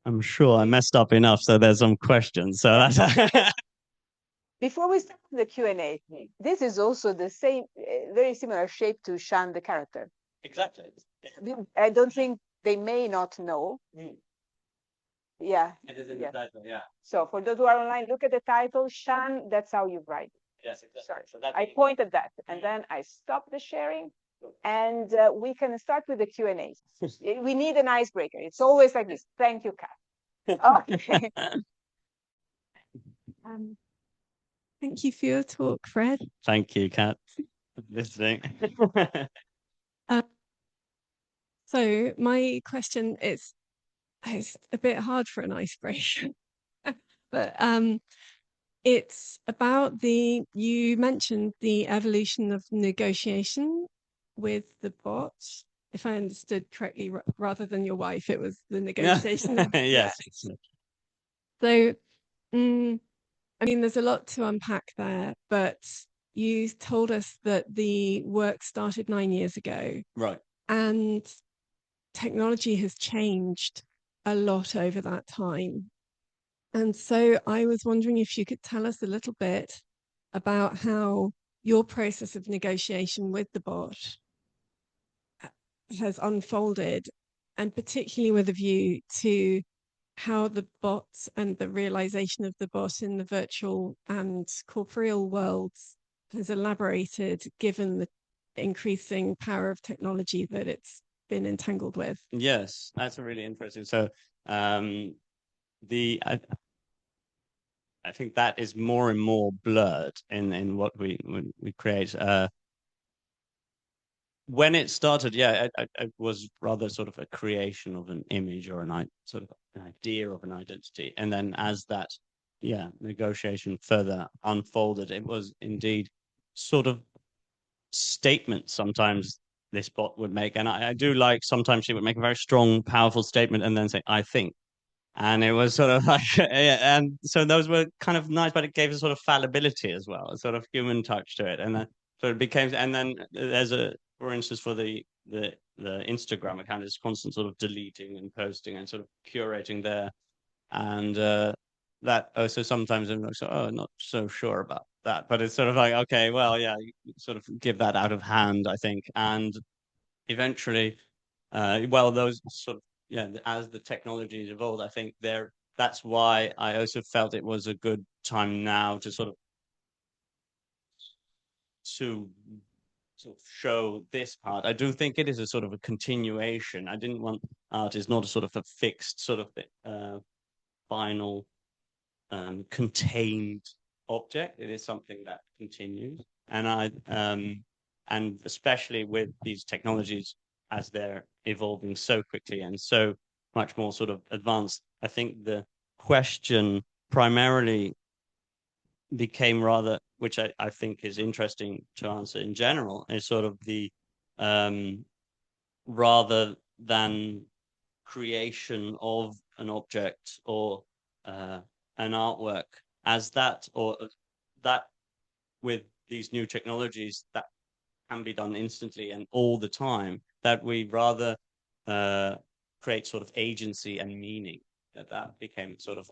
I'm sure I messed up enough, so there's some questions. So that's Before we start the Q&A, this is also the same, very similar shape to Shan, the character. exactly. I don't think they may not know. Yeah. It is in the title, yeah. So for those who are online, look at the title, Shan, that's how you write. Yes, exactly. Sorry. So that I pointed that, and then I stopped the sharing, and we can start with the Q&A. We need an icebreaker. It's always like this. Thank you, Kat. Okay. Thank you for your talk, Fred. Thank you, Kat, for listening. So my question is it's a bit hard for an icebreaker, but it's about you mentioned the evolution of negotiation with the bot. If I understood correctly, rather than your wife, it was the negotiation. Yes. So, I mean, there's a lot to unpack there, but you told us that the work started 9 years ago. Right. And technology has changed a lot over that time. And so I was wondering if you could tell us a little bit about how your process of negotiation with the bot has unfolded, and particularly with a view to how the bot and the realization of the bot in the virtual and corporeal worlds has elaborated given the increasing power of technology that it's been entangled with. Yes, that's a really interesting. So the I think that is more and more blurred in what we create. When it started, yeah, it was rather sort of a creation of an image or sort of an idea of an identity, and then as that, yeah, negotiation further unfolded, it was indeed sort of statements sometimes this bot would make, and I do like sometimes she would make a very strong, powerful statement and then say, "I think." And it was sort of like, and so those were kind of nice, but it gave a sort of fallibility as well, a sort of human touch to it. And then so it became, and then there's for instance, for the Instagram account, it's constant sort of deleting and posting and sort of curating there. And that also sometimes I'm like, oh, not so sure about that. But it's sort of like, okay, well, yeah, you sort of give that out of hand, I think. And eventually, well, those sort of, yeah, as the technologies evolved, I think that's why I also felt it was a good time now to sort of show this part. I do think it is a sort of a continuation. I didn't want art is not a sort of a fixed sort of final contained object. It is something that continues, and especially with these technologies as they're evolving so quickly and so much more sort of advanced, I think the question primarily became rather, which I think is interesting to answer in general, is sort of the rather than creation of an object or an artwork as that, or that with these new technologies that can be done instantly and all the time, that we rather create sort of agency and meaning. That became sort of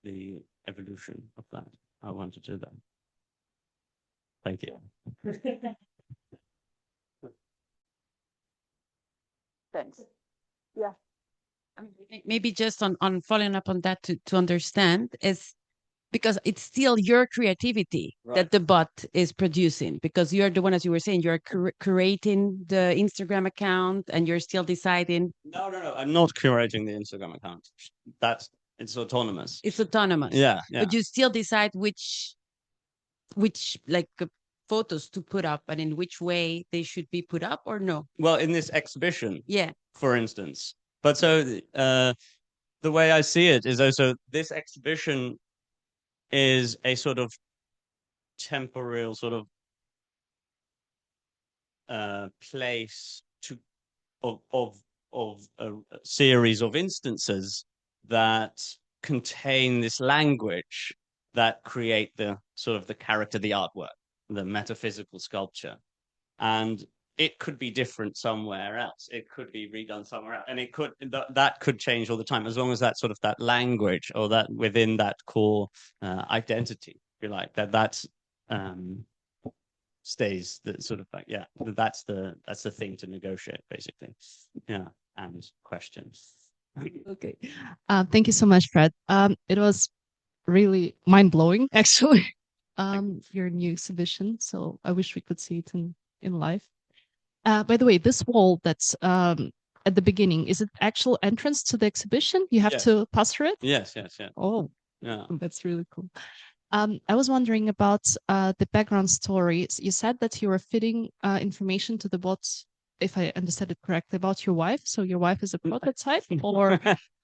the evolution of that. I want to do that. Thank you. Thanks. Yeah. Maybe just on following up on that to understand is because it's still your creativity that the bot is producing, because you're the one, as you were saying, you're curating the Instagram account and you're still deciding. No, I'm not curating the Instagram account. It's autonomous. It's autonomous. Yeah. But you still decide which like photos to put up and in which way they should be put up, or no? Well, in this exhibition, yeah, for instance. But so the way I see it is also this exhibition is a sort of temporal sort of place of a series of instances that contain this language that create the sort of the character, the artwork, the metaphysical sculpture. And it could be different somewhere else. It could be redone somewhere else, and it could that could change all the time, as long as that sort of that language or that within that core identity, if you like, that's stays the sort of like, that's the thing to negotiate, basically. Yeah, and questions. Okay. Thank you so much, Fred. It was really mind-blowing, actually, your new exhibition. So I wish we could see it in live. By the way, this wall that's at the beginning, is it actual entrance to the exhibition? You have to pass through it? Yes. Oh, yeah. That's really cool. I was wondering about the background story. You said that you were fitting information to the bots, if I understood it correctly, about your wife. So your wife is a prototype,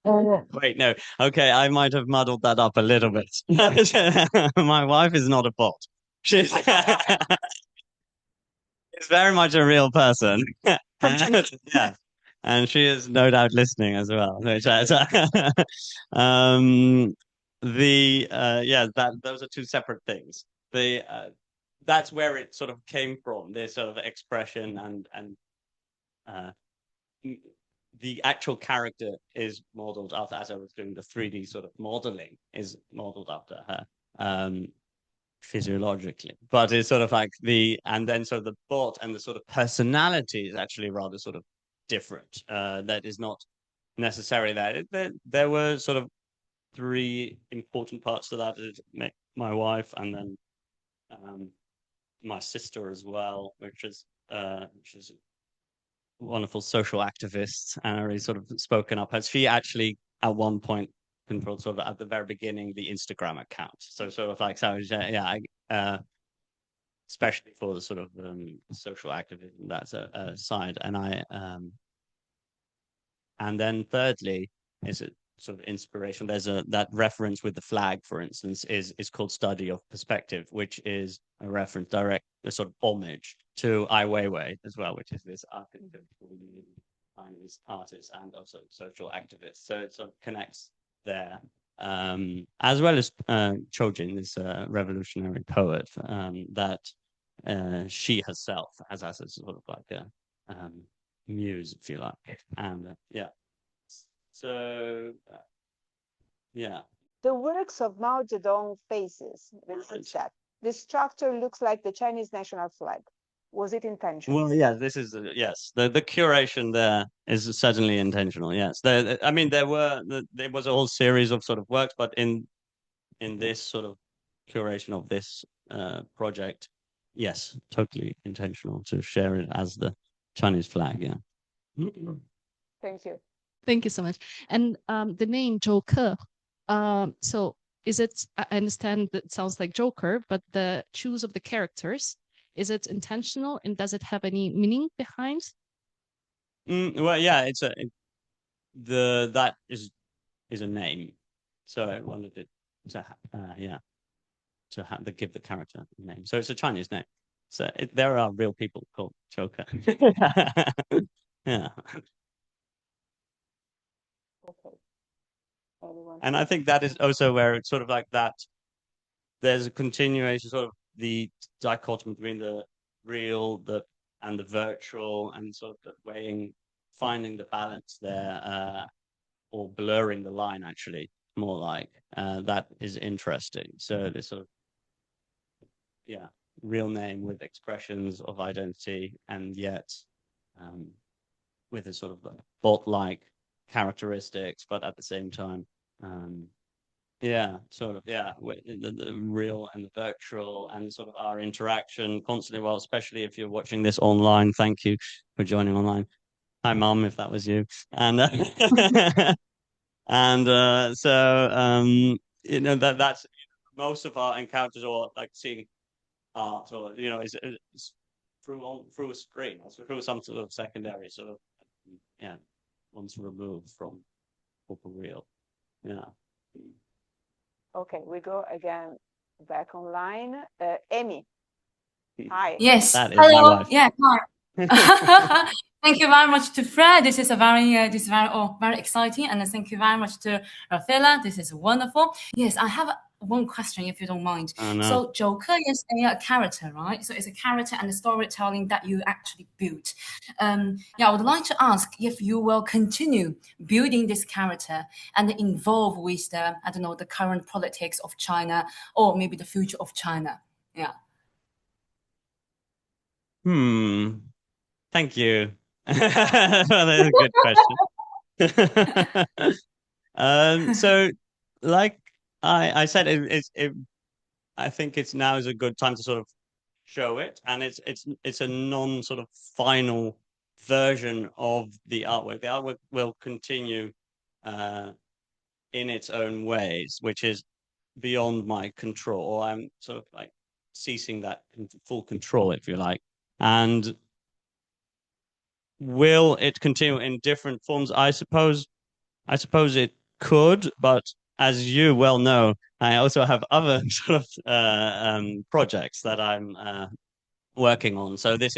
or wait, no. Okay, I might have muddled that up a little bit. My wife is not a bot. She's it's very much a real person. Yeah. And she is no doubt listening as well. Those are two separate things. That's where it sort of came from, this sort of expression, and the actual character is modeled after, as I was doing the 3D sort of modeling, is modeled after her physiologically, but it's sort of like and then sort of the bot and the sort of personality is actually rather sort of different. That is not necessarily that. There were sort of three important parts to that: my wife, and then my sister as well, which is a wonderful social activist and already sort of spoken up. Has she actually at one point controlled sort of at the very beginning the Instagram account? So sort of like, so yeah, especially for the sort of social activism, that's a side. And then thirdly, is it sort of inspiration? There's that reference with the flag, for instance, is called Study of Perspective, which is a reference, a sort of homage to Ai Weiwei as well, which is this Chinese artist and also social activist. So it sort of connects there, as well as Chojin, this revolutionary poet, that she herself has as a sort of like a muse, if you like. And so the works of Mao Zedong faces, the structure looks like the Chinese national flag. Was it intentional? Well, yeah, this is yes. The curation there is certainly intentional. Yes, I mean there was a whole series of sort of works, but in this sort of curation of this project, yes, totally intentional to share it as the Chinese flag. Yeah. Thank you. Thank you so much. And the name ZhouKe, so is it? I understand that it sounds like Joker, but the choose of the characters, is it intentional, and does it have any meaning behind? Well, yeah, that is a name, so I wanted it to give the character a name. So it's a Chinese name. So there are real people called Joker. Yeah. Okay. And I think that is also where it's sort of like that. There's a continuation, sort of the dichotomy between the real, and the virtual, and sort of finding the balance there, or blurring the line, actually, more like that is interesting. So this sort of real name with expressions of identity, and yet with a sort of bot-like characteristics, but at the same time, with the real and the virtual, and sort of our interaction constantly. Well, especially if you're watching this online, thank you for joining online. Hi, Mum, if that was you. And that's most of our encounters, or like seeing art, or is through a screen, or through some sort of secondary sort of once removed from real. Yeah. Okay, we go again back online. Amy. Hi. Yes. That is my Hello. wife. Yeah. Hi. Thank you very much to Fred. This is very exciting, and thank you very much to Raffaella. This is wonderful. Yes, I have one question, if you don't mind. Oh, no. So ZhouKe is a character, right? So it's a character and the storytelling that you actually built. Yeah, I would like to ask if you will continue building this character and involve with the, I don't know, the current politics of China or maybe the future of China. Yeah. Thank you. That's a good question. So like I said, I think it's now is a good time to sort of show it, and it's a non sort of final version of the artwork. The artwork will continue in its own ways, which is beyond my control, or I'm sort of like ceasing that full control, if you like. And will it continue in different forms? I suppose it could, but as you well know, I also have other sort of projects that I'm working on. So this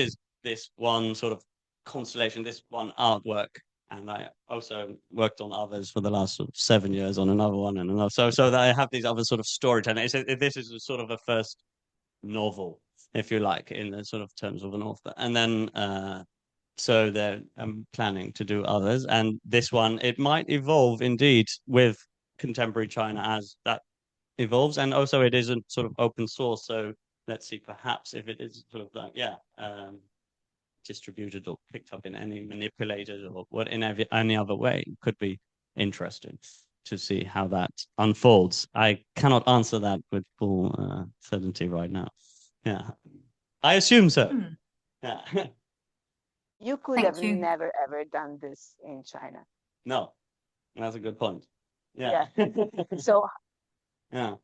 one sort of constellation, this one artwork, and I also worked on others for the last sort of 7 years on another one and another. So that I have these other sort of storytelling. This is a sort of a first novel, if you like, in the sort of terms of an author, and then so I'm planning to do others, and this one, it might evolve indeed with contemporary China as that evolves, and also it isn't sort of open source, so let's see, perhaps if it is sort of like distributed or picked up in any manipulated or what in any other way, it could be interesting to see how that unfolds. I cannot answer that with full certainty right now. Yeah, I assume so. Yeah. You could Thank have you. never ever done this in China. No, that's a good point. Yeah. So Yeah.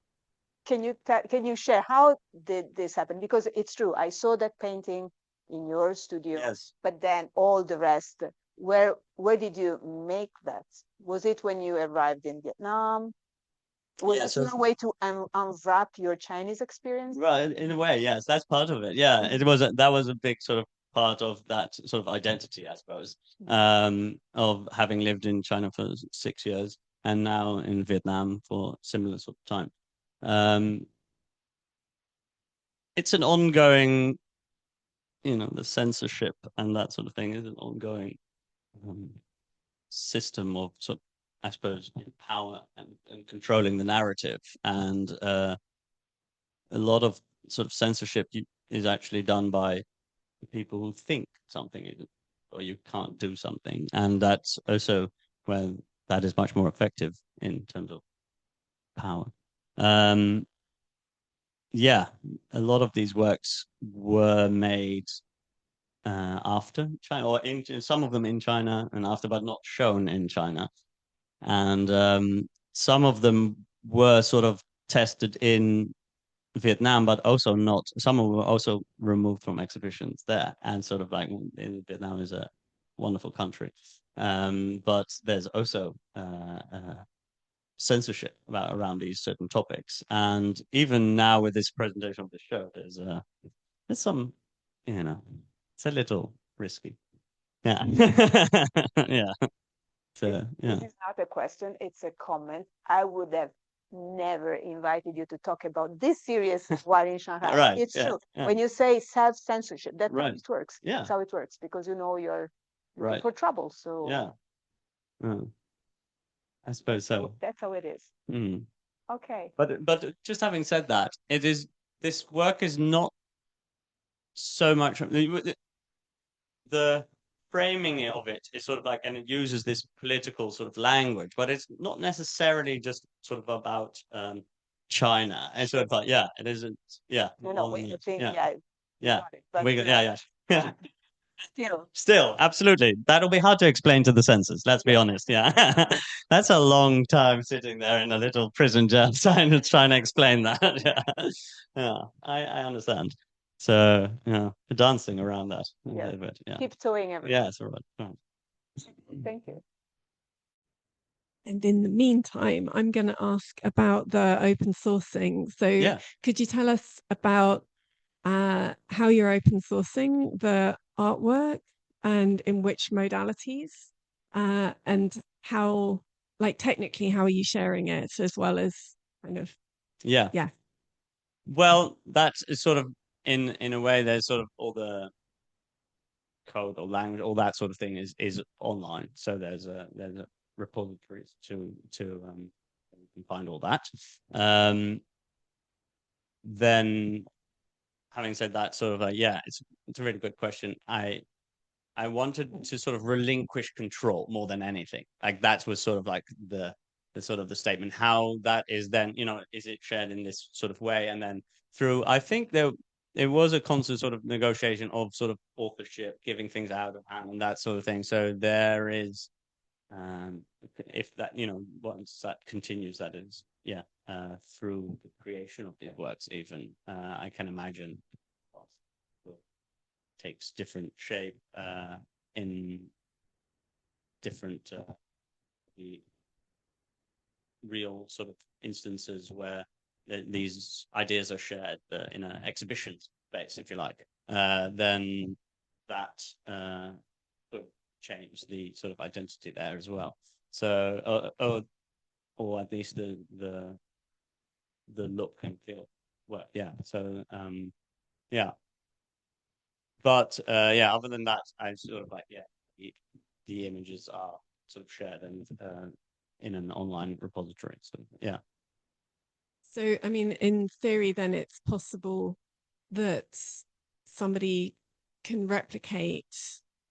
can you share how did this happen? Because it's true, I saw that painting in your studio, Yes. but then all the rest, where did you make that? Was it when you arrived in Vietnam? Was Yeah, it so- your way to unwrap your Chinese experience? Right, in a way, yes, that's part of it. Yeah, that was a big sort of part of that sort of identity, I suppose, of having lived in China for 6 years and now in Vietnam for similar sort of time. It's an ongoing, the censorship and that sort of thing is an ongoing system of sort of, I suppose, power and controlling the narrative, and a lot of sort of censorship is actually done by people who think something is, or you can't do something, and that's also where that is much more effective in terms of power. Yeah, a lot of these works were made after China, or in some of them in China and after, but not shown in China, and some of them were sort of tested in Vietnam, but also not. Some of them were also removed from exhibitions there, and sort of like Vietnam is a wonderful country, but there's also censorship around these certain topics, and even now with this presentation of the show, there's some, it's a little risky. Yeah. Yeah. So, yeah. This is not a question, it's a comment. I would have never invited you to talk about this serious while in Shanghai. Right, It's yeah, true. yeah. When you say self-censorship, that's how Right. it works. Yeah. That's how it works, because you're looking Right. for trouble. So Yeah. I suppose so. that's how it is. Mm. Okay. But just having said that, this work is not so much the framing of it is sort of like, and it uses this political sort of language, but it's not necessarily just sort of about China. It's sort of like, yeah, it isn't. Yeah. No, I think, yeah. Yeah. Got it. But, Yeah. Still, Absolutely. That'll be hard to explain to the censors, let's be honest. Yeah. That's a long time sitting there in a little prison jail trying to explain that. Yeah. Yeah. I understand. So, yeah, dancing around that a little bit. Yeah. tiptoeing everything. Yeah, it's all right. Thank you. And in the meantime, I'm going to ask about the open sourcing. So could you tell us about how you're open sourcing the artwork and in which modalities, and how, like, technically, how are you sharing it, as well as kind of Yeah. Yeah. Well, that is sort of in a way. There's sort of all the code or language, all that sort of thing is online. So there's a repositories to you can find all that. Then, having said that, sort of yeah, it's a really good question. I wanted to sort of relinquish control more than anything. Like that was sort of like the sort of the statement. How that is then, is it shared in this sort of way? And then through, I think it was a constant sort of negotiation of sort of authorship, giving things out of hand and that sort of thing. So there is, if that, once that continues, that is, yeah, through the creation of these works, even, I can imagine takes different shape in different the real sort of instances where these ideas are shared in an exhibition space, if you like, then that could change the sort of identity there as well. So, or at least the look and feel. Well, yeah. So, yeah. But yeah, other than that, I sort of like, yeah, the images are sort of shared and in an online repository. So yeah. So I mean, in theory, then it's possible that somebody can replicate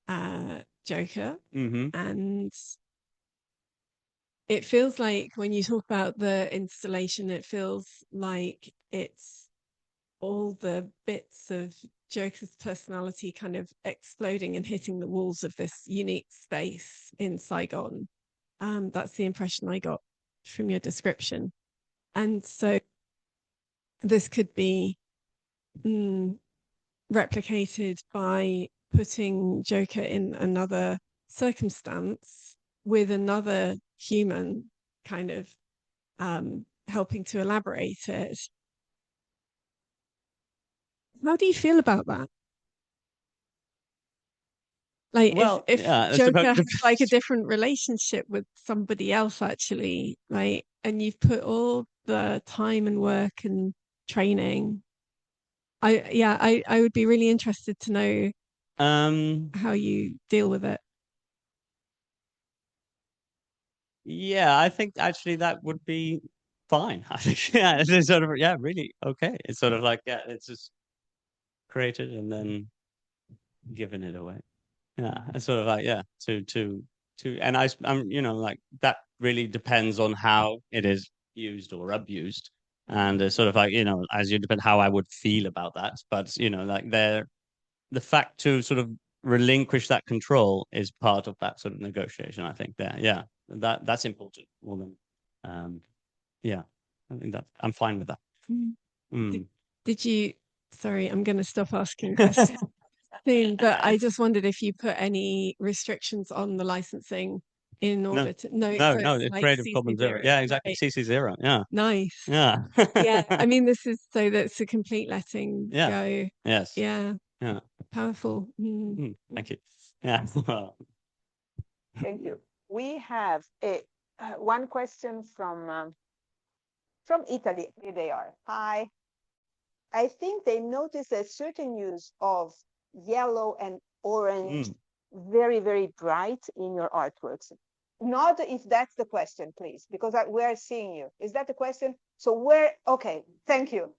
ZhouKe, and it feels like when you talk about the installation, it feels like it's all the bits of ZhouKe's personality kind of exploding and hitting the walls of this unique space in Saigon. That's the impression I got from your description. And so this could be replicated by putting ZhouKe in another circumstance with another human kind of helping to elaborate it. How do you feel about that? Like, well, if yeah, ZhouKe has like a different relationship with somebody else, actually, like, and you've put all the time and work and training, I would be really interested to know how you deal with it. Yeah, I think actually that would be fine. I think, yeah, it's sort of, yeah, really okay. It's sort of like, yeah, it's just created and then given it away. Yeah, it's sort of like, yeah, and I'm, like that really depends on how it is used or abused, and it's sort of like, as you depend how I would feel about that. But like the fact to sort of relinquish that control is part of that sort of negotiation. I think there, yeah, that's important more than, yeah, I think that I'm fine with that. Did you? Sorry, I'm going to stop asking questions soon, but I just wondered if you put any restrictions on the licensing in order to no, it's like Creative CC Commons 0. Yeah, exactly. right. CC0. Yeah. Nice. Yeah. Yeah. I mean, this is so that's a complete letting go. Yes. Yeah. Yeah. Powerful. Thank you. Yeah. Thank you. We have one question from Italy. Here they are. Hi. I think they noticed a certain use of yellow and orange, very, very bright in your artworks. Not if that's the question, please, because we're seeing you. Is that the question? So okay, thank you.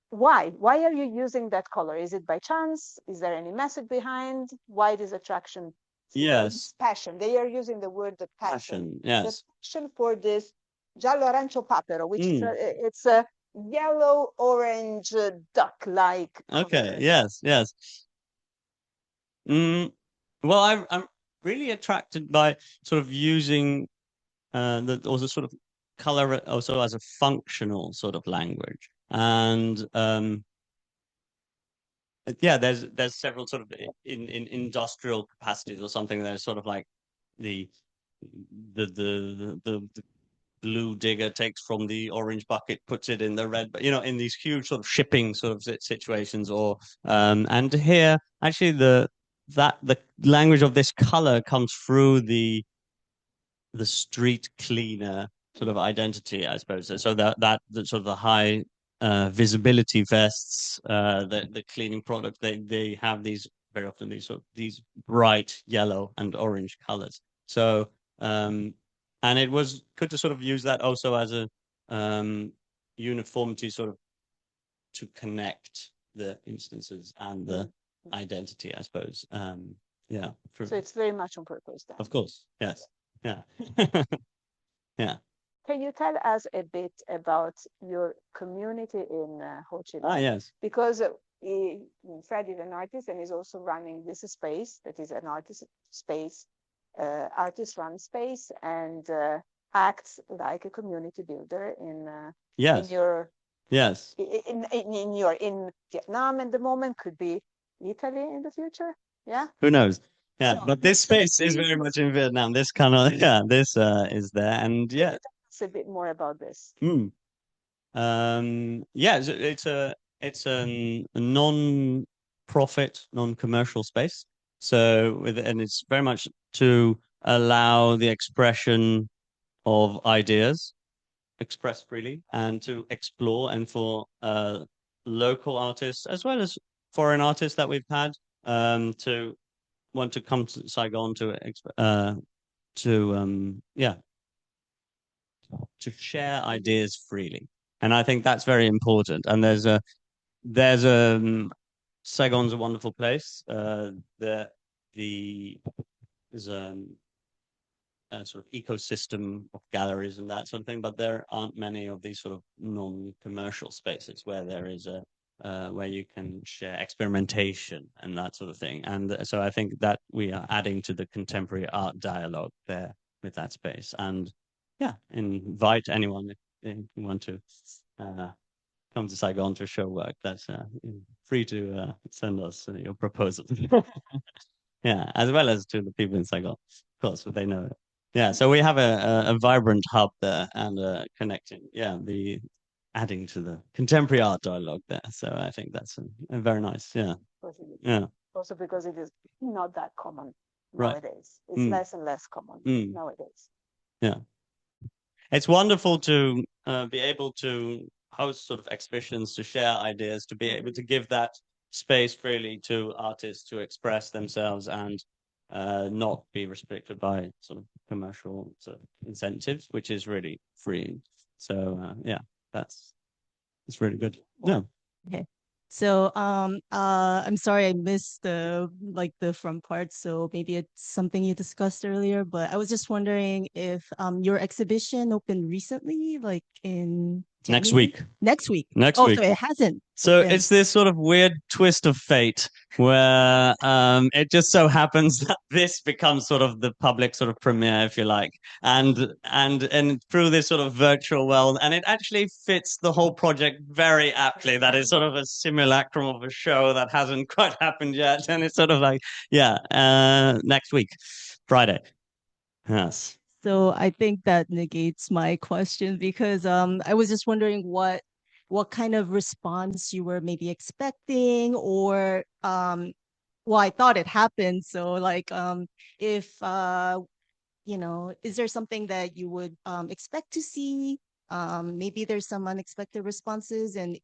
Why are you using that color? Is it by chance? Is there any message behind? Why this attraction? Yes. Passion. They are using the word the passion. Yes. The passion for this giallo arancio papero, which is it's a yellow orange duck-like. Okay. Yes. Well, I'm really attracted by sort of using the sort of color also as a functional sort of language, and yeah, there's several sort of in industrial capacities or something. There's sort of like the blue digger takes from the orange bucket, puts it in the red, but in these huge sort of shipping sort of situations, or and here actually the language of this color comes through the street cleaner sort of identity, I suppose. So that sort of the high visibility vests, the cleaning product, they have these very often these bright yellow and orange colors. So and it was good to sort of use that also as a uniformity sort of to connect the instances and the identity, I suppose. Yeah. So it's very much on purpose then. Of course. Yes. Yeah. Yeah. Can you tell us a bit about your community in Ho Chi Minh? Ah, yes. Because Fred is an artist and is also running this space that is an artist space, artist-run space, and acts like a community builder in Yes. in your Yes. in Vietnam at the moment, could be Italy in the future. Yeah. Who knows? Yeah. So- But this space is very much in Vietnam. This kind of this is there, and yeah. Tell us a bit more about this. Yeah, it's a non-profit, non-commercial space. So and it's very much to allow the expression of ideas expressed freely and to explore, and for local artists as well as foreign artists that we've had to want to come to Saigon to share ideas freely. And I think that's very important. And Saigon's a wonderful place. There's a sort of ecosystem of galleries and that sort of thing, but there aren't many of these sort of non-commercial spaces where there is where you can share experimentation and that sort of thing. And so I think that we are adding to the contemporary art dialogue there with that space. And yeah, invite anyone if you want to come to Saigon to show work. That's free to send us your proposal. Yeah, as well as to the people in Saigon, of course, but they know it. Yeah, so we have a vibrant hub there and connecting, the adding to the contemporary art dialogue there. So I think that's a very nice, yeah. Also because it is not that common Right. nowadays. It's less and less common nowadays. Yeah. It's wonderful to be able to host sort of exhibitions, to share ideas, to be able to give that space freely to artists to express themselves and not be restricted by sort of commercial sort of incentives, which is really freeing. So it's really good. Yeah. Okay. So I'm sorry I missed the front part, so maybe it's something you discussed earlier, but I was just wondering if your exhibition opened recently, like in Next January? week. Next week. Next Oh, week. so it hasn't. So opened. it's this sort of weird twist of fate where it just so happens that this becomes sort of the public sort of premiere, if you like, and through this sort of virtual world, and it actually fits the whole project very aptly. That is sort of a simulacrum of a show that hasn't quite happened yet, and it's sort of like next week, Friday. Yes. So I think that negates my question because I was just wondering what kind of response you were maybe expecting, or well, I thought it happened. So like if is there something that you would expect to see? Maybe there's some unexpected responses, and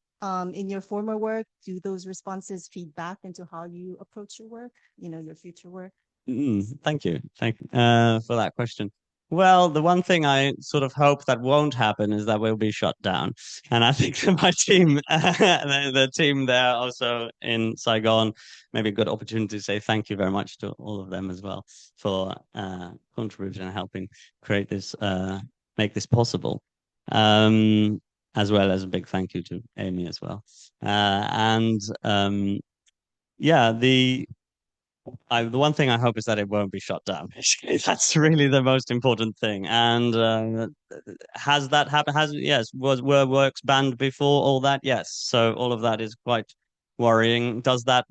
in your former work, do those responses feed back into how you approach your work, your future work? Thank you for that question. Well, the one thing I sort of hope that won't happen is that we'll be shut down. And I think that my team, the team there also in Saigon, maybe a good opportunity to say thank you very much to all of them as well for contributing and helping create this, make this possible. As well as a big thank you to Amy as well. The one thing I hope is that it won't be shut down. Basically, that's really the most important thing. And has that happened? Yes. Were works banned before all that? Yes. So all of that is quite worrying. Does that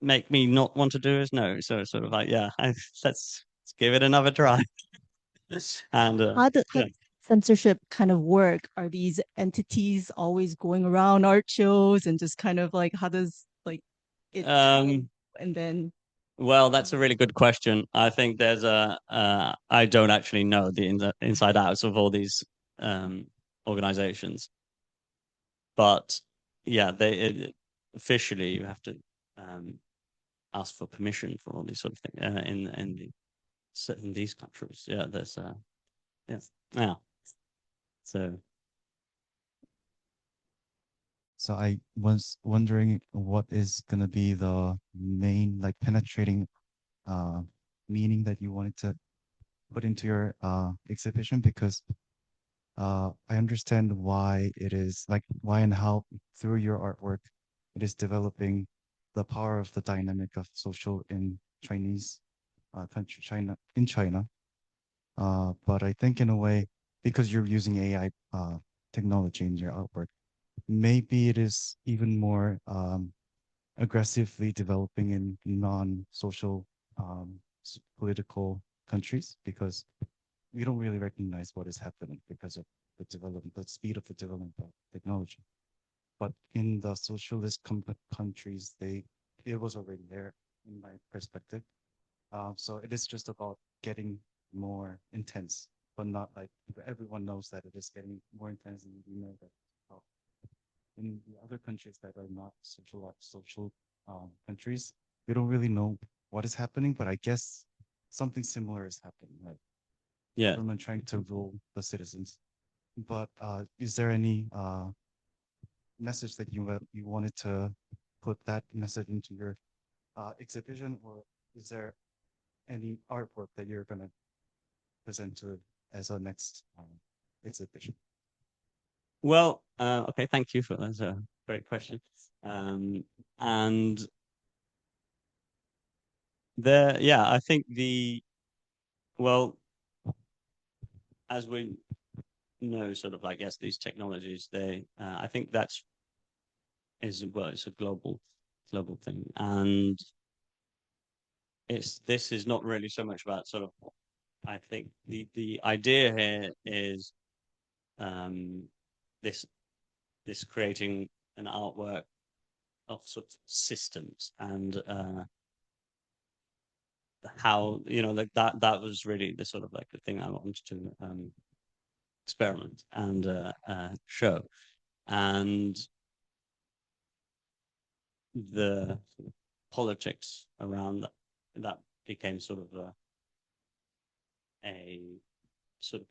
make me not want to do it? No. So it's sort of like, let's give it another try. And how does censorship kind of work? Are these entities always going around art shows and just kind of like, how does it and then? Well, that's a really good question. I think there's I don't actually know the inside outs of all these organizations. But yeah, officially you have to ask for permission for all these sort of things in these countries. Yeah, there's yeah. So I was wondering what is going to be the main like penetrating meaning that you wanted to put into your exhibition, because I understand why it is like why and how through your artwork it is developing the power of the dynamic of social in Chinese country, China. But I think in a way, because you're using AI technology in your artwork, maybe it is even more aggressively developing in non-social political countries, because we don't really recognize what is happening because of the speed of the development of technology. But in the socialist countries, it was already there in my perspective. So it is just about getting more intense, but not like everyone knows that it is getting more intense, and we know that in the other countries that are not social countries, we don't really know what is happening, but I guess something similar is happening, like government trying to rule the citizens. But is there any message that you wanted to put that message into your exhibition, or is there any artwork that you're going to present to as a next exhibition? Well, okay, thank you for that. That's a great question. And I think as we know, sort of like, yes, these technologies, I think it's a global thing. And this is not really so much about sort of, I think the idea here is this creating an artwork of sort of systems, and how, like that was really the sort of like the thing I wanted to experiment and show. And the politics around that became sort of a sort of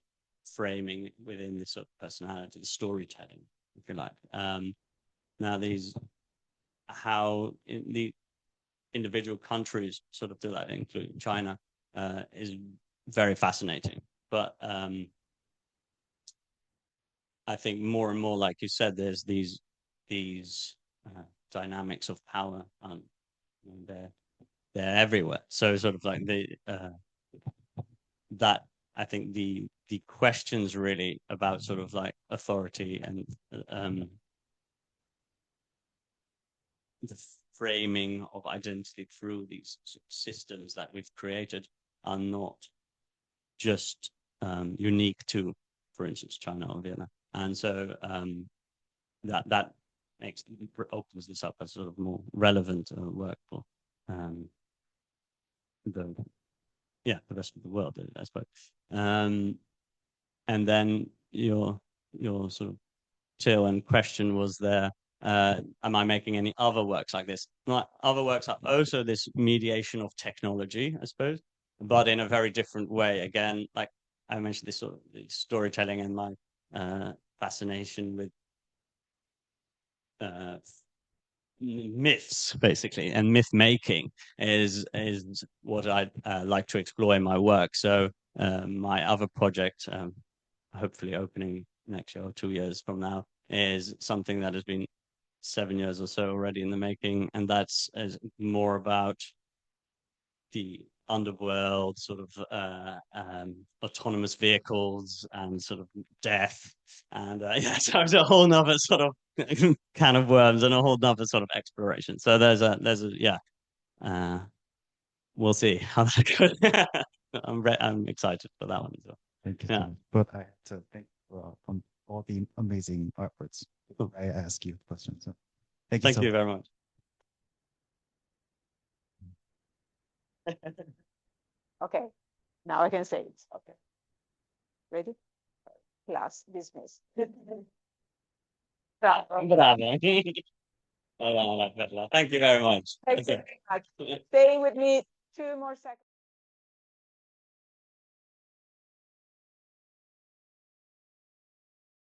framing within this sort of personality, the storytelling, if you like. Now how in the individual countries sort of do that, including China, is very fascinating. But I think more and more, like you said, there's these dynamics of power, and they're everywhere. So sort of like that, I think the questions really about sort of like authority and the framing of identity through these systems that we've created are not just unique to, for instance, China or Vietnam. And so that opens this up as sort of more relevant work for the rest of the world, I suppose. And then your sort of tail end question was there, am I making any other works like this? Other works are also this mediation of technology, I suppose, but in a very different way. Again, like I mentioned, this sort of the storytelling and my fascination with myths, basically, and myth making is what I'd like to explore in my work. So my other project, hopefully opening next year or 2 years from now, is something that has been 7 years or so already in the making, and that's more about the underworld, sort of autonomous vehicles and sort of death, and so it's a whole nother sort of can of worms and a whole nother sort of exploration. So there's a we'll see how that goes. I'm excited for that one as well. Thank you. Yeah. But I have to thank you on all the amazing artworks. I ask you questions. So thank you very much. Okay, now I can say it. Okay, ready? class dismissed. Bravo. Thank you very much. Thank you very much. Stay with me 2 more seconds.